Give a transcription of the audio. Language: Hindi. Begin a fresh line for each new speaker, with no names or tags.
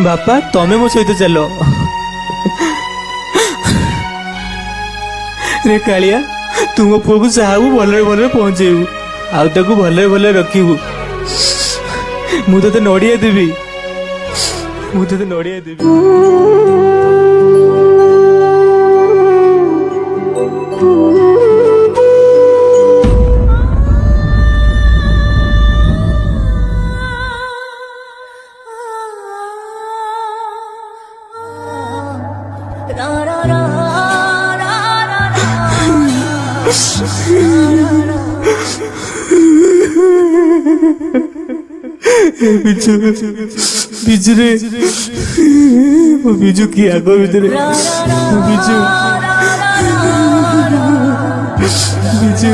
बापा तमें मो सहित चल रे कालिया तू मो पुआ को चाहू भल भल पहुंचेबू आउ भल भल रखू मु तो नड़िया देवी नड़िया देवी। बिजु बिजु रे वो बिजु की आगो भितर बिजु बिजु